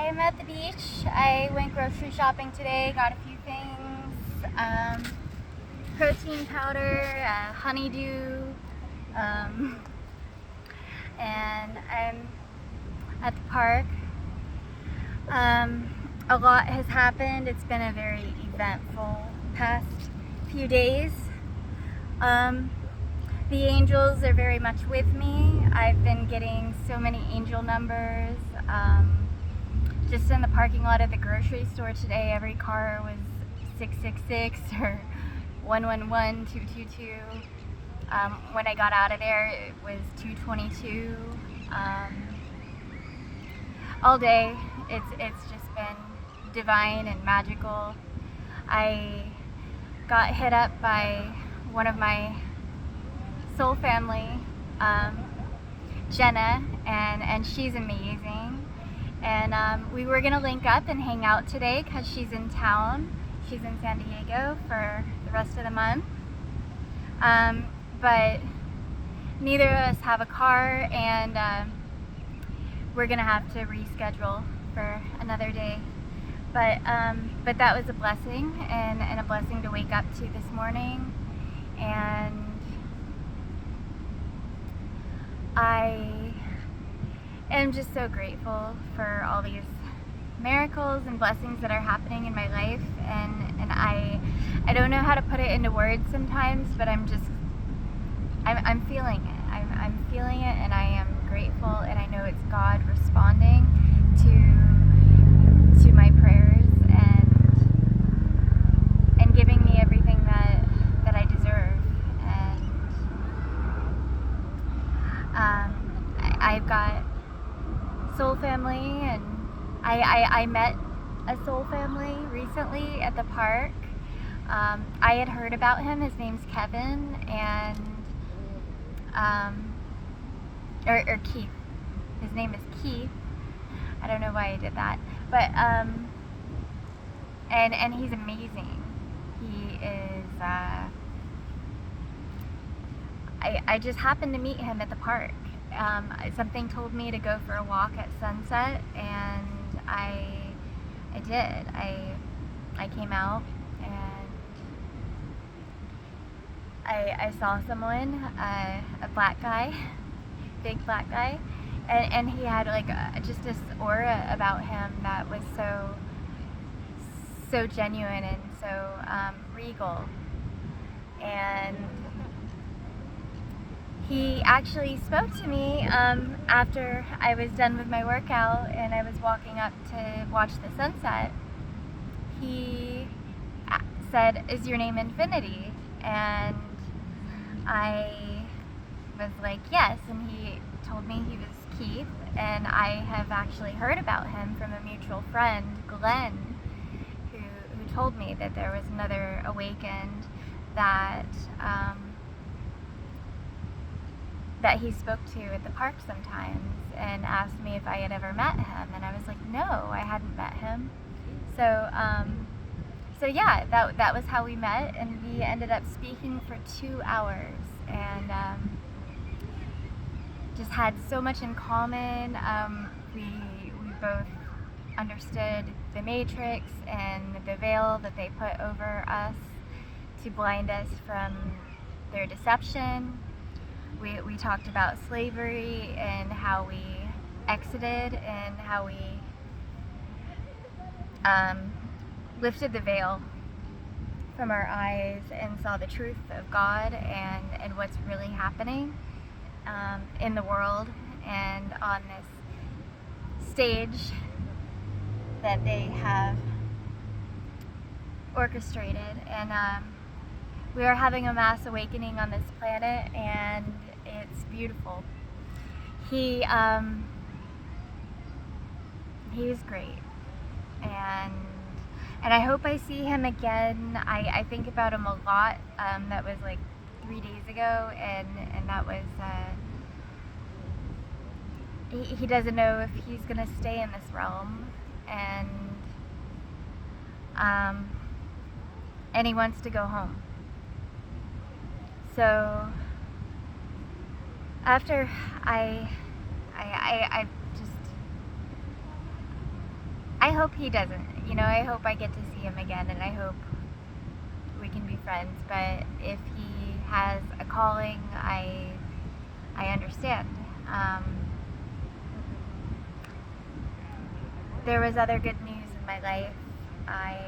I'm at the beach. I went grocery shopping today, got a few things. Protein powder, honeydew, um, and I'm at the park. A lot has happened. It's been a very eventful past few days. The angels are very much with me. I've been getting so many angel numbers. Just in the parking lot at the grocery store today, every car was 666 or 111, 222. When I got out of there, it was 222. All day, it's just been divine and magical. I got hit up by one of my soul family, Jenna, and she's amazing. And we were gonna link up and hang out today because she's in town. She's in San Diego for the rest of the month. But neither of us have a car, and we're gonna have to reschedule for another day. But that was a blessing, and a blessing to wake up to this morning. And I am just so grateful for all these miracles and blessings that are happening in my life, and I don't know how to put it into words sometimes, but I'm feeling it. I'm feeling it, and I am grateful, and I know it's God responding to my prayers and giving me everything that I deserve. And I've got soul family, and I met a soul family recently at the park. I had heard about him. His name's Kevin, and or Keith. His name is Keith. I don't know why I did that, but and he's amazing. He is. I just happened to meet him at the park. Something told me to go for a walk at sunset, and I did. I came out, and I saw someone, a black guy, big black guy, and he had like just this aura about him that was so genuine and so regal. And he actually spoke to me after I was done with my workout and I was walking up to watch the sunset. He said, "Is your name Infinity?" And I was like, "Yes." And he told me he was Keith, and I have actually heard about him from a mutual friend, Glenn, who told me that there was another awakened that that he spoke to at the park sometimes, and asked me if I had ever met him, and I was like, no, I hadn't met him. So yeah, that was how we met, and we ended up speaking for 2 hours, and just had so much in common. We both understood the Matrix and the veil that they put over us to blind us from their deception. We talked about slavery and how we exited, and how we lifted the veil from our eyes and saw the truth of God and what's really happening in the world and on this stage that they have orchestrated. And we are having a mass awakening on this planet, and it's beautiful. He's great, and I hope I see him again. I think about him a lot. That was like 3 days ago, and that was he doesn't know if he's gonna stay in this realm, and he wants to go home. So after I just I hope he doesn't. I hope I get to see him again, and I hope we can be friends. But if he has a calling, I understand. There was other good news in my life. I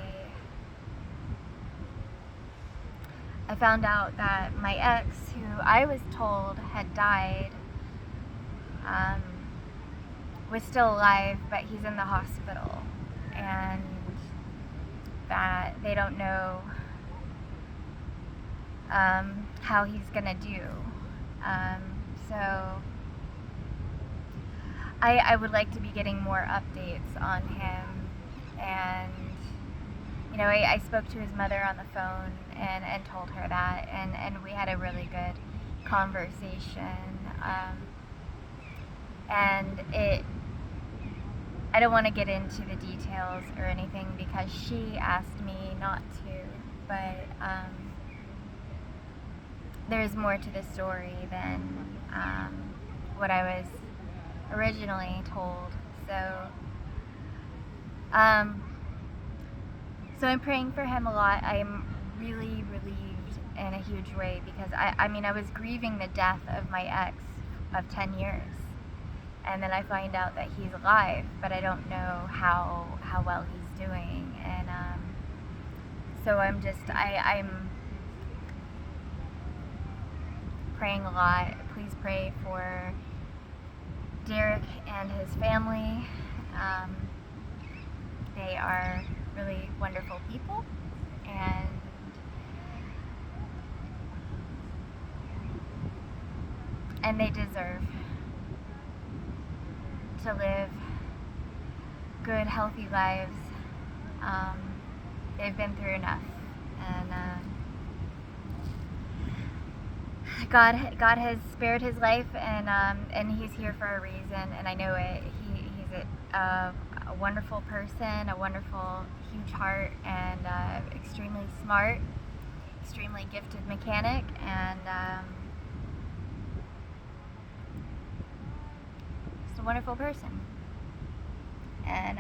found out that my ex, who I was told had died, was still alive, but he's in the hospital, and that they don't know how he's gonna do. So I would like to be getting more updates on him, and I spoke to his mother on the phone and told her that, and we had a really good conversation. And I don't want to get into the details or anything because she asked me not to, but there's more to the story than what I was originally told. So I'm praying for him a lot. I'm really relieved in a huge way because I was grieving the death of my ex of 10 years. And then I find out that he's alive, but I don't know how well he's doing. And so I'm praying a lot. Please pray for Derek and his family. They are really wonderful people, and they deserve to live good, healthy lives. They've been through enough, and God has spared his life, and he's here for a reason, and I know it. He's a wonderful person, a wonderful, huge heart, and extremely smart, extremely gifted mechanic, and just a wonderful person. And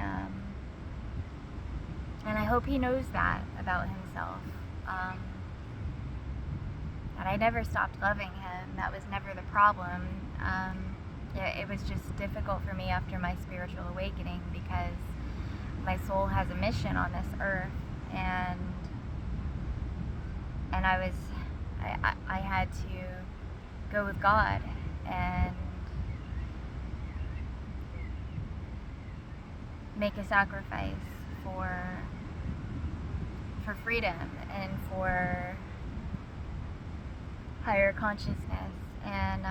I hope he knows that about himself. That I never stopped loving him. That was never the problem. It was just difficult for me after my spiritual awakening because my soul has a mission on this earth, and I had to go with God and make a sacrifice for freedom and for higher consciousness, and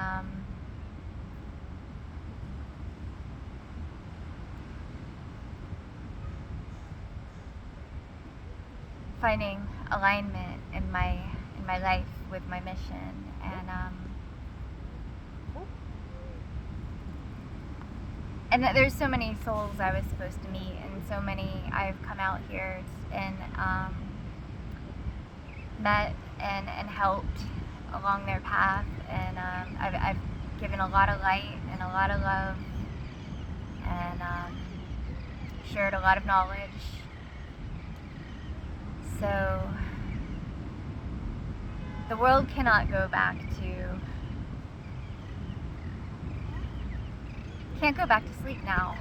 finding alignment in my life with my mission, and that there's so many souls I was supposed to meet, and so many I've come out here and met and helped along their path, and I've given a lot of light and a lot of love, and shared a lot of knowledge. So the world cannot go back to, can't go back to sleep now.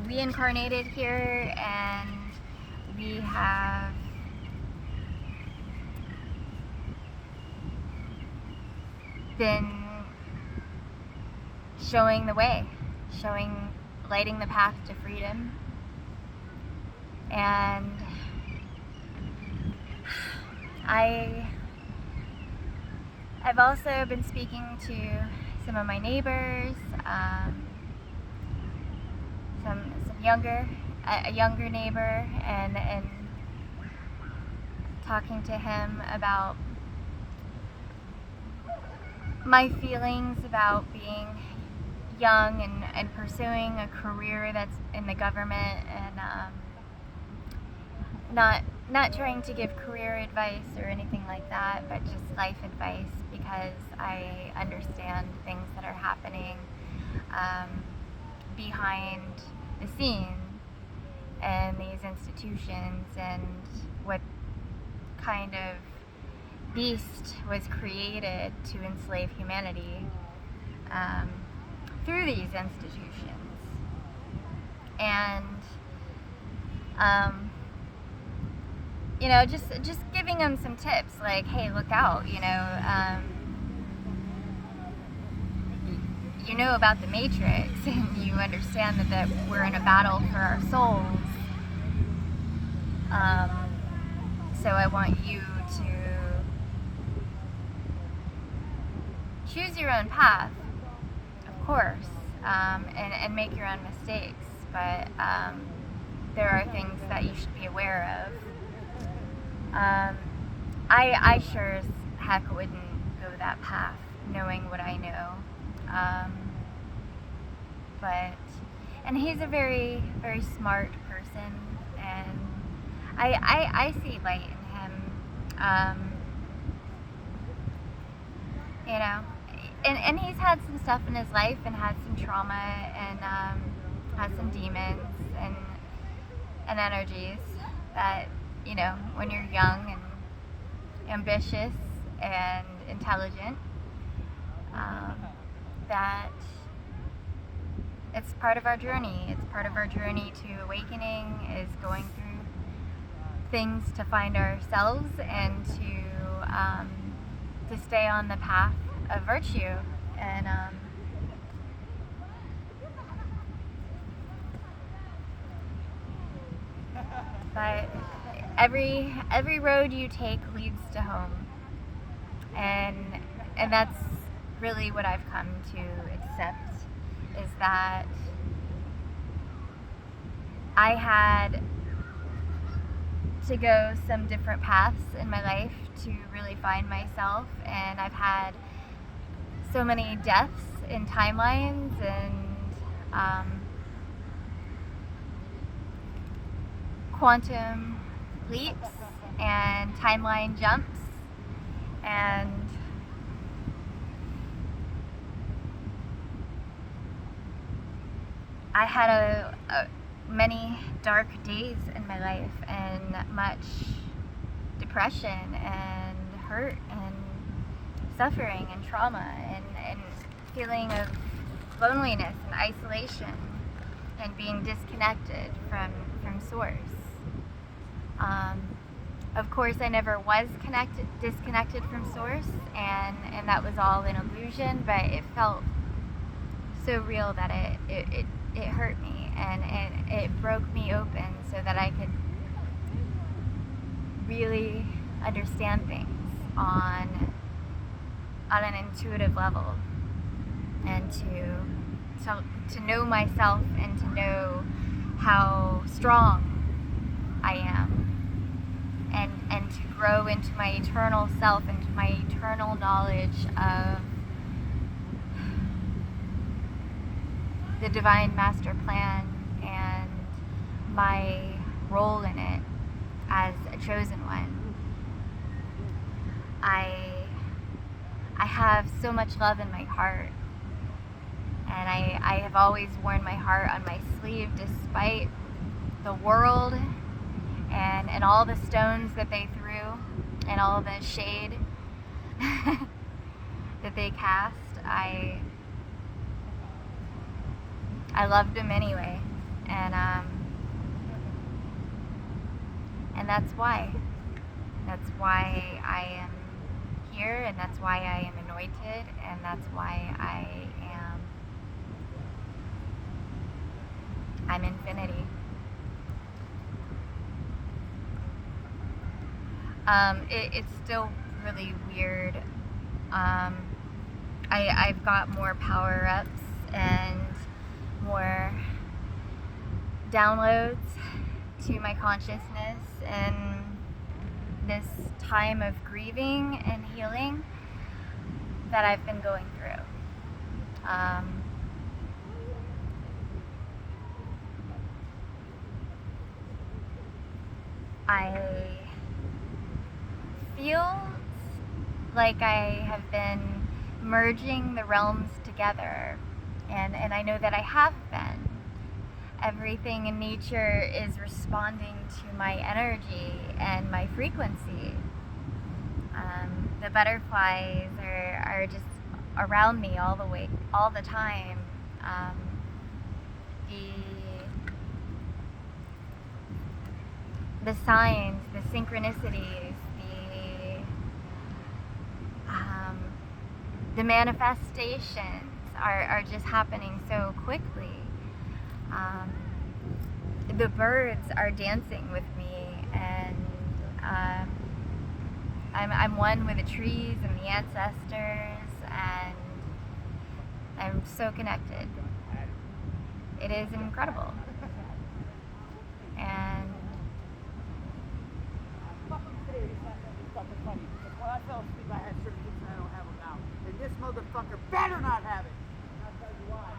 We incarnated here, and we have been showing the way, lighting the path to freedom. And I've also been speaking to some of my neighbors, a younger neighbor, and talking to him about my feelings about being young and pursuing a career that's in the government, and not trying to give career advice or anything like that, but just life advice, because I understand things that are happening behind the scene and these institutions and what kind of beast was created to enslave humanity through these institutions. And just giving them some tips, like, hey, look out, you know about the Matrix, and you understand that we're in a battle for our souls. So I want you to choose your own path, of course, and make your own mistakes, but there are things that you should be aware of. I sure as heck wouldn't go that path, knowing what I know. And he's a very, very smart person, and I see light in him, and he's had some stuff in his life and had some trauma and has some demons and energies that, when you're young and ambitious and intelligent, that it's part of our journey. It's part of our journey to awakening, is going through things to find ourselves and to stay on the path of virtue. And but every road you take leads to home, and that's really what I've come to accept, is that I had to go some different paths in my life to really find myself, and I've had so many deaths in timelines and quantum leaps and timeline jumps, and I had many dark days in my life, and much depression and hurt and suffering and trauma and feeling of loneliness and isolation and being disconnected from source. Of course, I never was disconnected from source, and that was all an illusion, but it felt so real that it hurt me, and it broke me open so that I could really understand things on an intuitive level, and to know myself and to know how strong I am, and to grow into my eternal self, into my eternal knowledge of the divine master plan and my role in it as a chosen one. I have so much love in my heart, and I have always worn my heart on my sleeve, despite the world and all the stones that they threw and all the shade that they cast. I loved them anyway, and that's why I am here, and that's why I am anointed, and that's why I'm infinity. It's still really weird. I've got more power-ups and more downloads to my consciousness in this time of grieving and healing that I've been going through. I feel like I have been merging the realms together, and I know that I have been, everything in nature is responding to my energy and my frequency. The butterflies are just around me all the time. The signs, the synchronicities, the manifestations are just happening so quickly. The birds are dancing with me, and I'm one with the trees and the ancestors, and I'm so connected. It is incredible. And when I fell asleep, I had certain things I don't have them now. And this motherfucker better not have it. And I'll tell you why.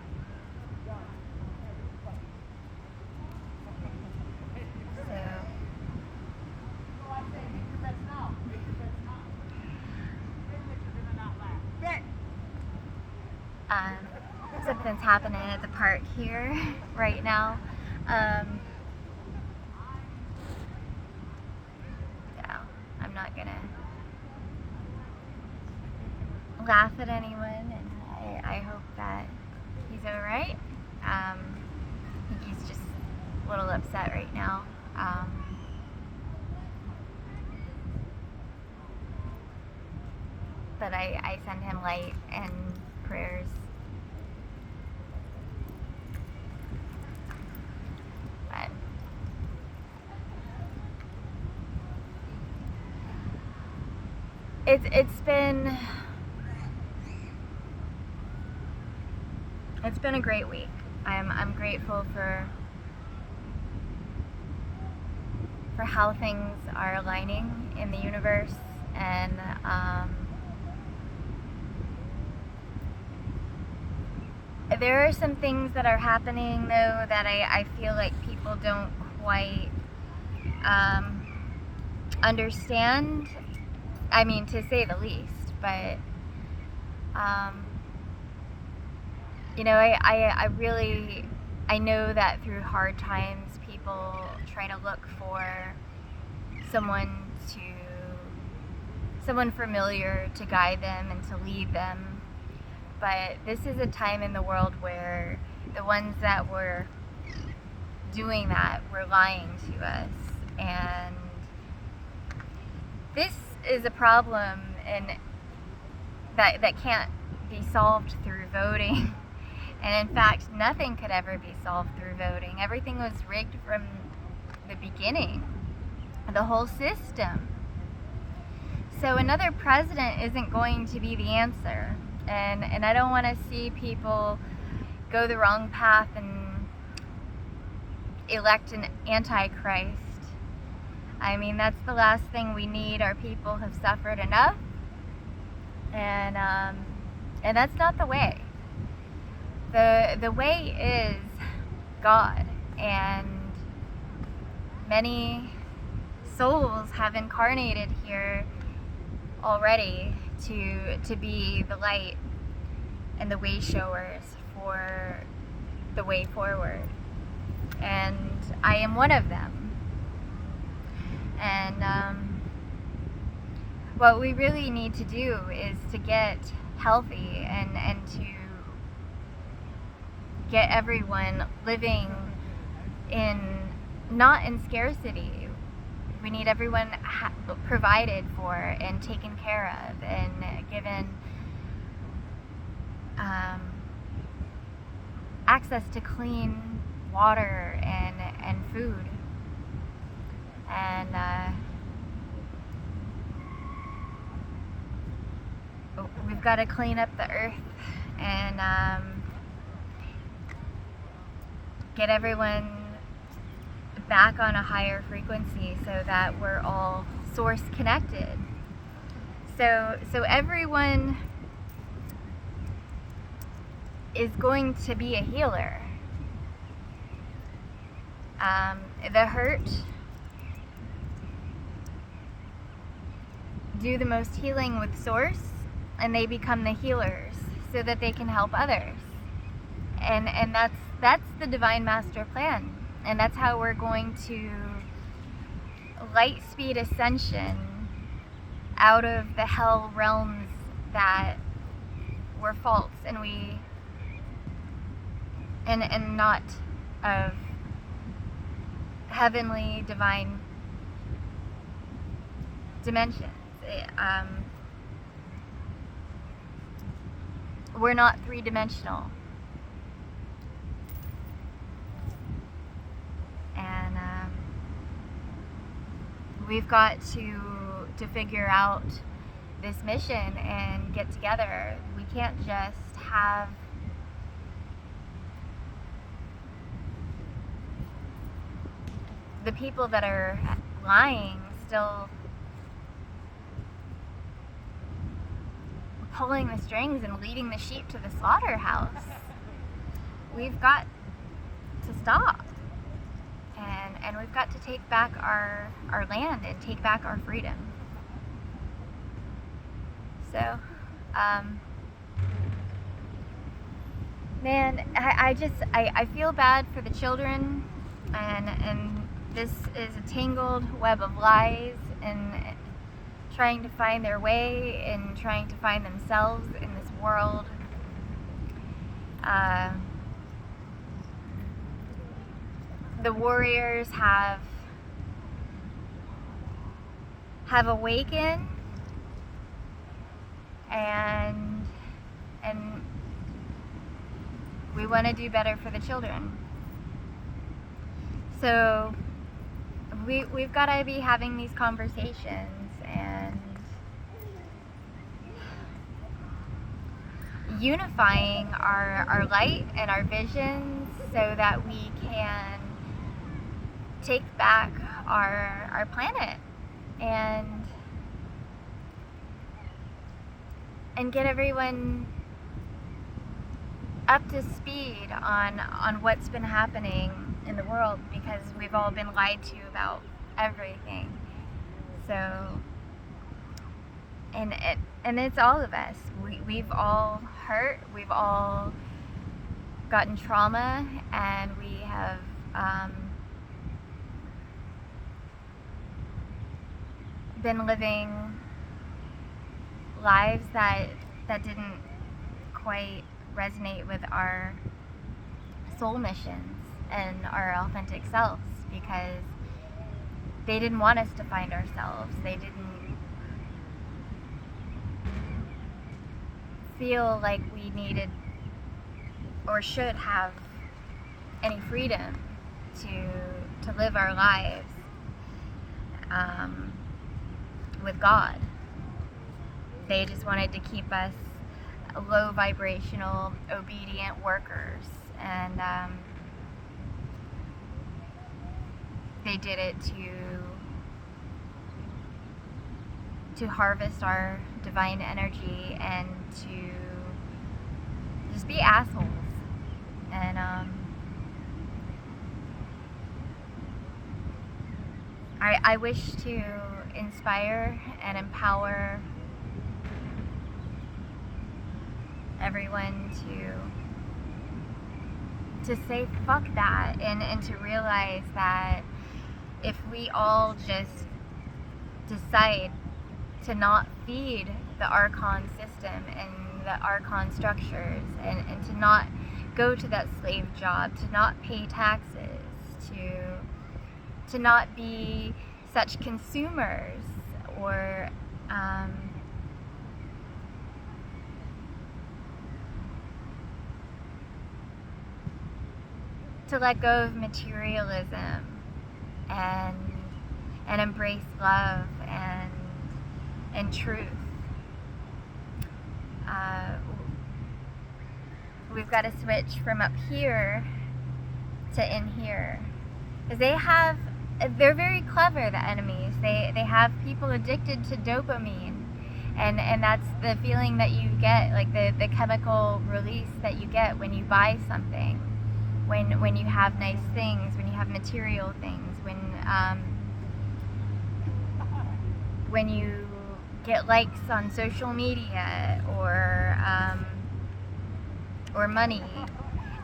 Something's happening at the park here right now. So I'm not gonna laugh at anyone, and I hope that he's alright. I think he's just a little upset right now. But I send him light and prayers. But it's been a great week. I'm grateful for how things are aligning in the universe, and there are some things that are happening though that I feel like people don't quite understand. I mean, to say the least, but you know, I know that through hard times people try to look for someone familiar to guide them and to lead them. But this is a time in the world where the ones that were doing that were lying to us, and this is a problem and that can't be solved through voting. And in fact, nothing could ever be solved through voting. Everything was rigged from the beginning, the whole system. So another president isn't going to be the answer. And I don't want to see people go the wrong path and elect an antichrist. I mean, that's the last thing we need. Our people have suffered enough, and that's not the way. The way is God, and many souls have incarnated here already to be the light and the way showers for the way forward, and I am one of them. And what we really need to do is to get healthy and to get everyone living not in scarcity. We need everyone provided for and taken care of and given access to clean water and food. And we've got to clean up the earth and get everyone back on a higher frequency so that we're all source connected. So everyone is going to be a healer. The hurt do the most healing with source, and they become the healers so that they can help others. And That's the divine master plan, and that's how we're going to light speed ascension out of the hell realms that were false and not of heavenly divine dimensions. We're not three-dimensional. And we've got to figure out this mission and get together. We can't just have the people that are lying still pulling the strings and leading the sheep to the slaughterhouse. We've got to stop. And we've got to take back our land and take back our freedom. So, man, I feel bad for the children, and this is a tangled web of lies and trying to find their way and trying to find themselves in this world. The warriors have awakened, and we want to do better for the children. So we've got to be having these conversations and unifying our light and our visions so that we can take back our planet and get everyone up to speed on what's been happening in the world, because we've all been lied to about everything. So, and it's all of us. We've all hurt. We've all gotten trauma, and we have been living lives that didn't quite resonate with our soul missions and our authentic selves, because they didn't want us to find ourselves. They didn't feel like we needed or should have any freedom to live our lives with God. They just wanted to keep us low vibrational, obedient workers, and they did it to harvest our divine energy and to just be assholes. And I wish to inspire and empower everyone to say fuck that, and to realize that if we all just decide to not feed the Archon system and the Archon structures, and to not go to that slave job, to not pay taxes, to not be such consumers, or to let go of materialism and embrace love and truth. We've got to switch from up here to in here, because they're very clever, the enemies. They have people addicted to dopamine, and that's the feeling that you get, like the chemical release that you get when you buy something, when you have nice things, when you have material things, when you get likes on social media or money.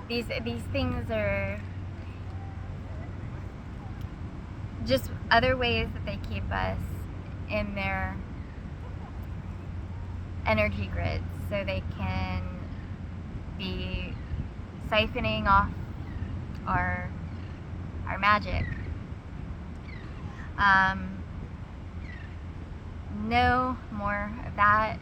these things are just other ways that they keep us in their energy grids, so they can be siphoning off our magic. No more of that.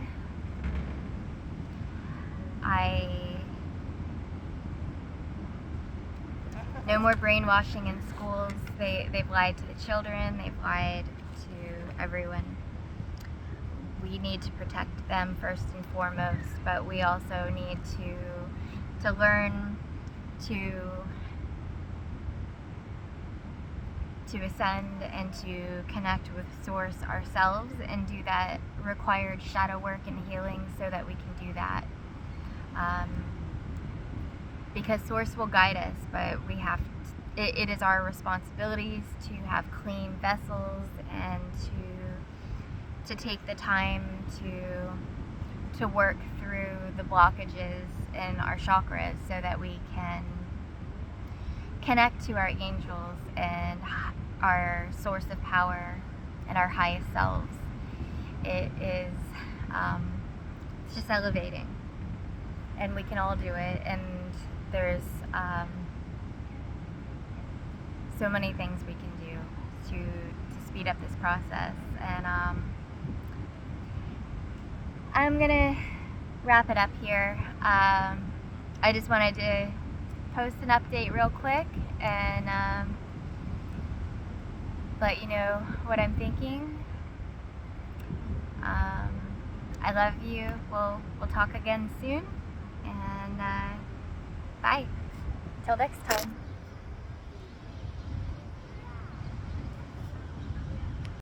No more brainwashing in schools. They've lied to the children. They've lied to everyone. We need to protect them first and foremost, but we also need to learn to ascend and to connect with Source ourselves, and do that required shadow work and healing so that we can do that. Because Source will guide us, but we have it is our responsibilities to have clean vessels and to take the time to work through the blockages in our chakras so that we can connect to our angels and our source of power and our highest selves. It is it's just elevating, and we can all do it, and there's so many things we can do to speed up this process. And I'm gonna wrap it up here. I just wanted to post an update real quick and let you know what I'm thinking. I love you. We'll talk again soon, and bye. Till next time.